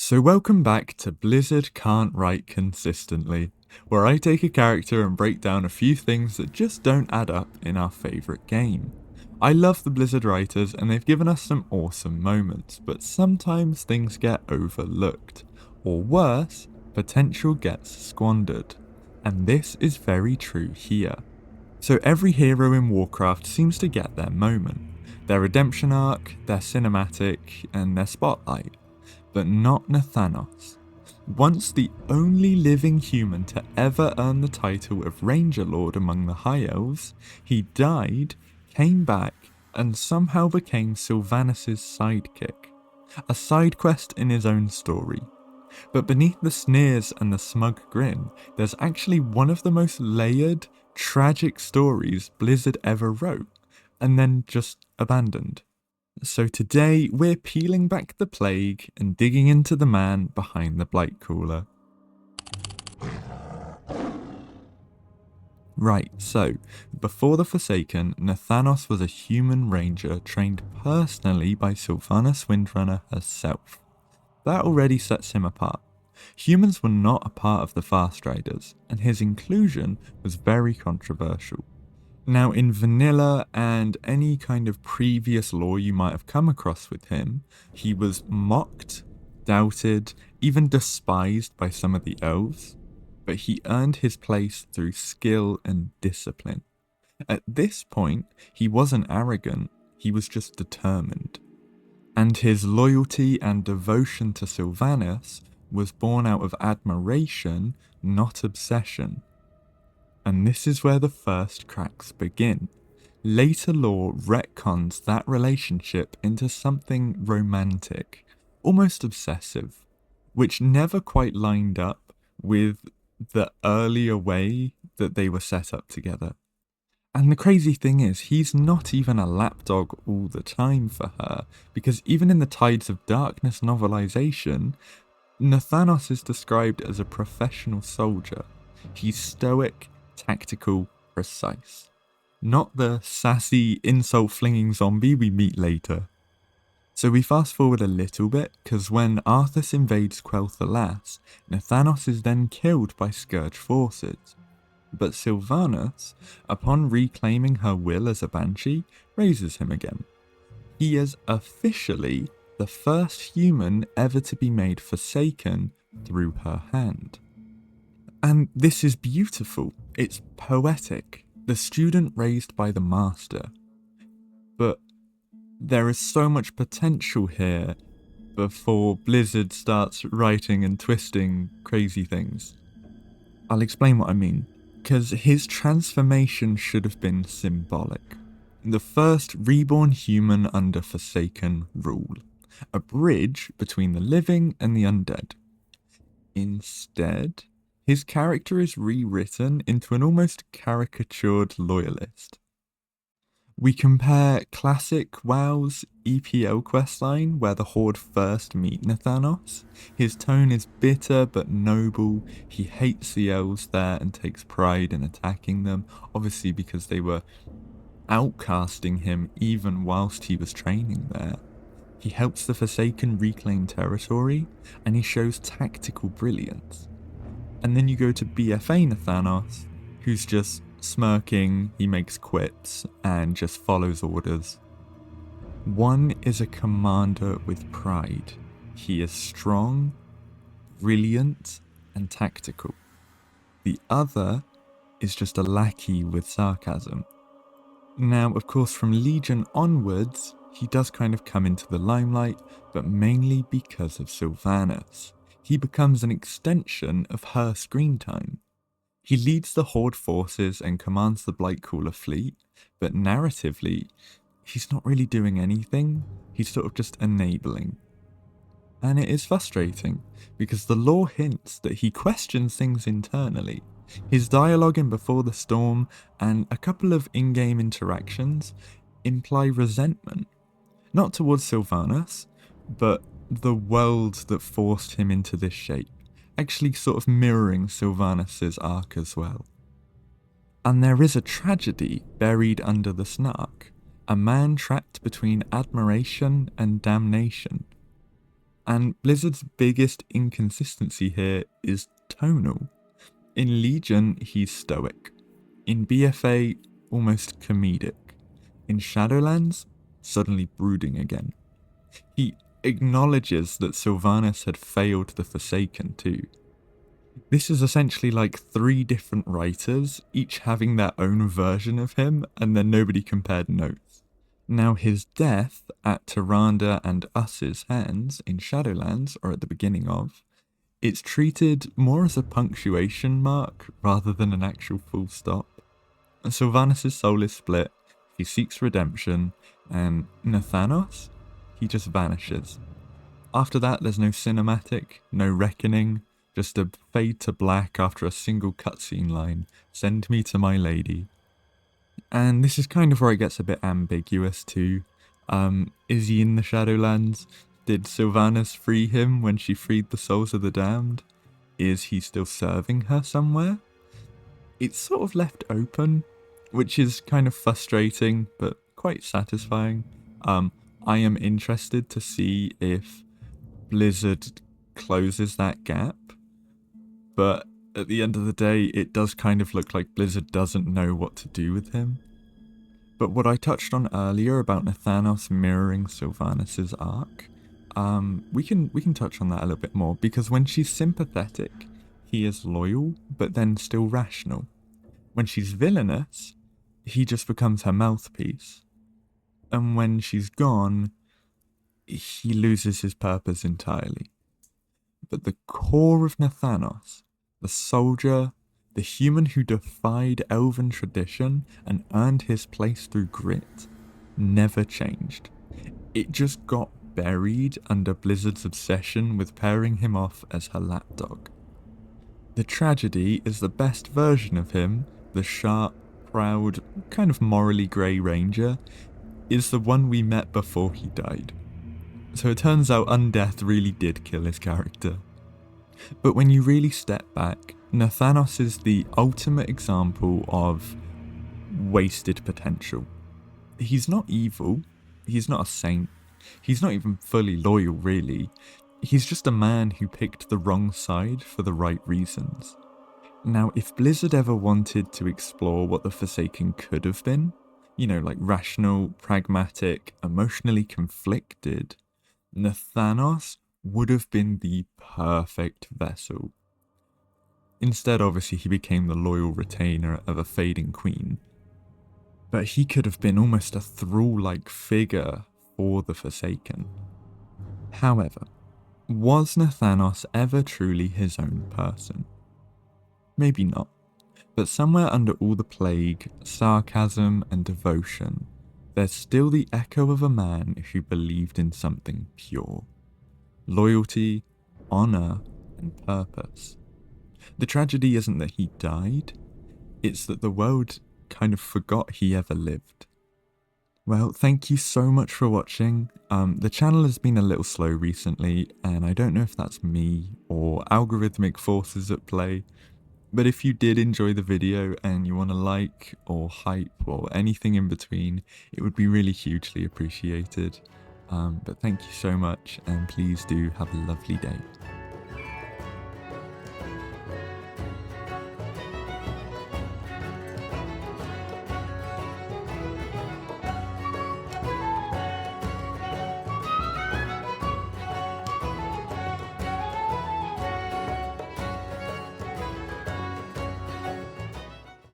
So welcome back to Blizzard Can't Write Consistently, where I take a character and break down a few things that just don't add up in our favourite game. I love the Blizzard writers and they've given us some awesome moments, but sometimes things get overlooked, or worse, potential gets squandered. And this is very true here. So every hero in Warcraft seems to get their moment, their redemption arc, their cinematic, and their spotlight. But not Nathanos. Once the only living human to ever earn the title of Ranger Lord among the High Elves, he died, came back, and somehow became Sylvanas' sidekick. A side quest in his own story. But beneath the sneers and the smug grin, there's actually one of the most layered, tragic stories Blizzard ever wrote, and then just abandoned. So today, we're peeling back the plague and digging into the man behind the Blightcaller. Right, so, before the Forsaken, Nathanos was a human ranger trained personally by Sylvanas Windrunner herself. That already sets him apart. Humans were not a part of the Fast Riders, and his inclusion was very controversial. Now, in vanilla and any kind of previous lore you might have come across with him, he was mocked, doubted, even despised by some of the elves, but he earned his place through skill and discipline. At this point, he wasn't arrogant, he was just determined. And his loyalty and devotion to Sylvanas was born out of admiration, not obsession. And this is where the first cracks begin. Later lore retcons that relationship into something romantic, almost obsessive, which never quite lined up with the earlier way that they were set up together. And the crazy thing is, he's not even a lapdog all the time for her, because even in the Tides of Darkness novelization, Nathanos is described as a professional soldier. He's stoic, tactical, precise. Not the sassy, insult-flinging zombie we meet later. So we fast forward a little bit, because when Arthas invades Quel'Thalas, Nathanos is then killed by Scourge forces. But Sylvanas, upon reclaiming her will as a Banshee, raises him again. He is officially the first human ever to be made Forsaken through her hand. And this is beautiful, it's poetic, the student raised by the master. But there is so much potential here before Blizzard starts writing and twisting crazy things. I'll explain what I mean, because his transformation should have been symbolic. The first reborn human under Forsaken rule, a bridge between the living and the undead. Instead, his character is rewritten into an almost caricatured loyalist. We compare classic WoW's EPL questline where the Horde first meet Nathanos. His tone is bitter but noble, he hates the elves there and takes pride in attacking them, obviously because they were outcasting him even whilst he was training there. He helps the Forsaken reclaim territory, and he shows tactical brilliance. And then you go to BFA Nathanos, who's just smirking, he makes quips, and just follows orders. One is a commander with pride. He is strong, brilliant, and tactical. The other is just a lackey with sarcasm. Now, of course, from Legion onwards, he does kind of come into the limelight, but mainly because of Sylvanas. He becomes an extension of her screen time. He leads the Horde forces and commands the Blightcaller fleet, but narratively, he's not really doing anything, he's sort of just enabling. And it is frustrating, because the lore hints that he questions things internally. His dialogue in Before the Storm and a couple of in-game interactions imply resentment. Not towards Sylvanas, but the world that forced him into this shape, actually sort of mirroring Sylvanas' arc as well. And there is a tragedy buried under the snark, a man trapped between admiration and damnation. And Blizzard's biggest inconsistency here is tonal. In Legion, he's stoic. In BFA, almost comedic. In Shadowlands, suddenly brooding again. He acknowledges that Sylvanas had failed the Forsaken too. This is essentially like 3 different writers, each having their own version of him, and then nobody compared notes. Now his death at Tyrande and Us's hands in Shadowlands, or at the beginning of, it's treated more as a punctuation mark rather than an actual full stop. And Sylvanas' soul is split, he seeks redemption, and Nathanos, he just vanishes. After that, there's no cinematic, no reckoning, just a fade to black after a single cutscene line, "Send me to my lady." And this is kind of where it gets a bit ambiguous too. Is he in the Shadowlands? Did Sylvanas free him when she freed the souls of the damned? Is he still serving her somewhere? It's sort of left open, which is kind of frustrating, but quite satisfying. I am interested to see if Blizzard closes that gap, but at the end of the day, it does kind of look like Blizzard doesn't know what to do with him. But what I touched on earlier about Nathanos mirroring Sylvanas' arc, we can touch on that a little bit more, because when she's sympathetic, he is loyal, but then still rational. When she's villainous, he just becomes her mouthpiece. And when she's gone, he loses his purpose entirely. But the core of Nathanos, the soldier, the human who defied elven tradition and earned his place through grit, never changed. It just got buried under Blizzard's obsession with pairing him off as her lapdog. The tragedy is the best version of him, the sharp, proud, kind of morally grey ranger, is the one we met before he died. So it turns out undeath really did kill his character. But when you really step back, Nathanos is the ultimate example of wasted potential. He's not evil, he's not a saint, he's not even fully loyal really. He's just a man who picked the wrong side for the right reasons. Now, if Blizzard ever wanted to explore what the Forsaken could have been, like rational, pragmatic, emotionally conflicted, Nathanos would have been the perfect vessel. Instead, obviously, he became the loyal retainer of a fading queen. But he could have been almost a thrall-like figure for the Forsaken. However, was Nathanos ever truly his own person? Maybe not. But somewhere under all the plague, sarcasm, and devotion, there's still the echo of a man who believed in something pure. Loyalty, honor, and purpose. The tragedy isn't that he died, it's that the world kind of forgot he ever lived. Well, thank you so much for watching. The channel has been a little slow recently, and I don't know if that's me or algorithmic forces at play. But if you did enjoy the video and you want to like or hype or anything in between, it would be really hugely appreciated. But thank you so much, and please do have a lovely day.